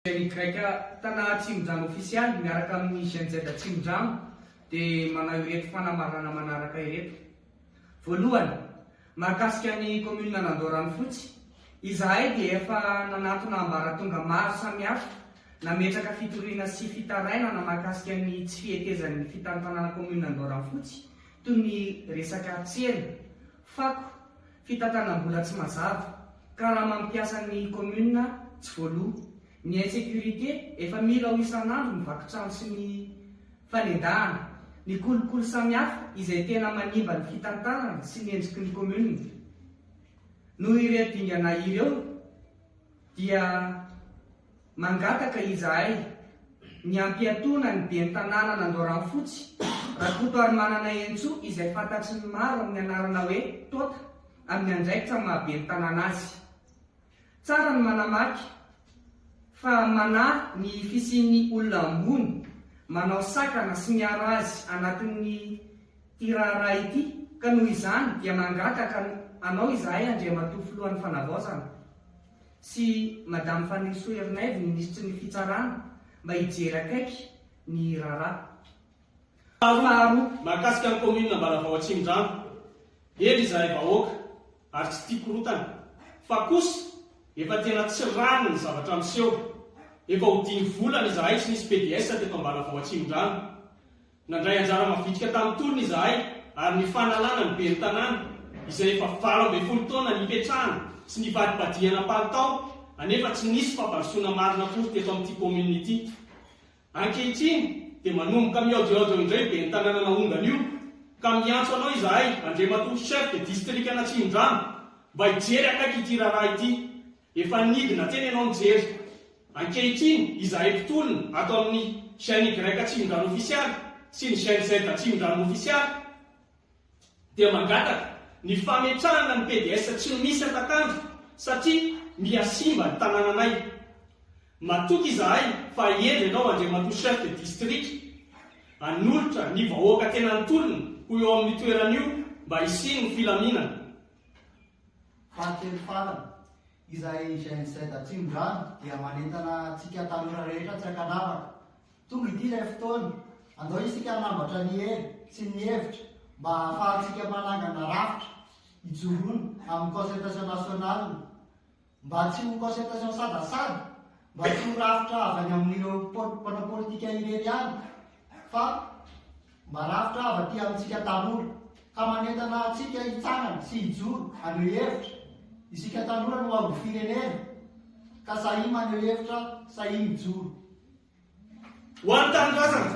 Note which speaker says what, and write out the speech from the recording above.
Speaker 1: Raika tana Tsimojano ofisialy miaraka amin'ny GNZ Tsimojano dia manao ireto fanamarana manaraka ireto. Voalohany, mahakasika ny commune Andoranfotsy, izahay dia efa nanatona ambaratonga maro samihafa nametraka fitoriana sy fitarainana mahakasika ny tsy fihetezan'ny fitantanana commune Andoranfotsy toy ny resaka tsena, fako, fitantanam-bola tsy mazava ka raha mampiasa ny commune tsy voaloha. Ny insécurité efa mila ho isan'andro ny vakotrano sy ny fanendahana, ny kolokolo samihafa izay tena manimba ny fitantanana sy ny endriky ny commune. Noho ireto dingana ireo dia mangataka izahay ny ampiatona ny ben'ny tanàna Andoranfotsy raha koto ary manana entso izay fantatry ny maro amin'ny anarana hoe tota amin'ny andraikitra mahaben'ny tanàna azy. Tsara ny manamaky fa manahy ny fisian'ny olona ambony manao sakana sy miaro azy anatin'ny tirara ity, ka noho izany dia mangataka anao izahay Andriamatoa filohan'ny fanavaozana sy Madame Fanny Soerinaivo ministry ny fitsarana mba hijery akaiky ny raharaha.
Speaker 2: Mahakasika ny commune Ambaravao Tsimojano, ely izahay vahoaka ary tsy tia korotana, fa kosa efa tena tsy rano ny zavatra miseho. Efa ho 5 volana izahay tsy nisy PDS teto Ambaravao Tsimojano. Nandray anjara mavitrika tamin'ny tolona izahay ary ny fanalana ny ben'ny tanàna izay efa 12 taona nipetrahana sy nivadibadihana palitao, anefa tsy nisy fampandrosoana marina akory teto amin'ity commune ity. Ankehitriny dia manomboka miaodiodio indray ben'ny tanàna naongana io, ka miantso anao izahay Andriamatoa chef de district ana Tsimojano mba hijery akaiky ity raharaha ity. Efa nidina teny ianao nijery. Ankehitriny izahay mpitolona ato amin'ny chaîne Y Tsimojano officialy sy ny chaîne Z Tsimojano officialy dia mangataka ny fametrahana ny PDS tsy misy atakandro satria miasimba ny tanànanay. Matoky izahay fa endry ianao Andriamatoa chef de district hanolotra ny vahoaka tena nitolona ho eo amin'ny toeran'io mba hisiny ny filaminana.
Speaker 3: Fahatelo farany, izahay GNZ Tsimojano dia manentana antsika tanora rehetra tsy ankanavaka. Tonga ity ilay fotoana, andao isika hanambatra ny hery sy ny hevitra mba ahafahantsika manangana rafitra hijoroana amin'ny concertation nationale, mba tsy ho concertation sadasady, mba tsy ho rafitra avy any amin'ireo mpanao politika irery ihany, fa mba rafitra avy aty amintsika tanora, ka manentana antsika hitsangana sy hijoro aneo hevitra. Isika tanora no avy firenena, ka sahy maneho hevitra, sahy mijoro.
Speaker 2: Ho an'ny tanindrazana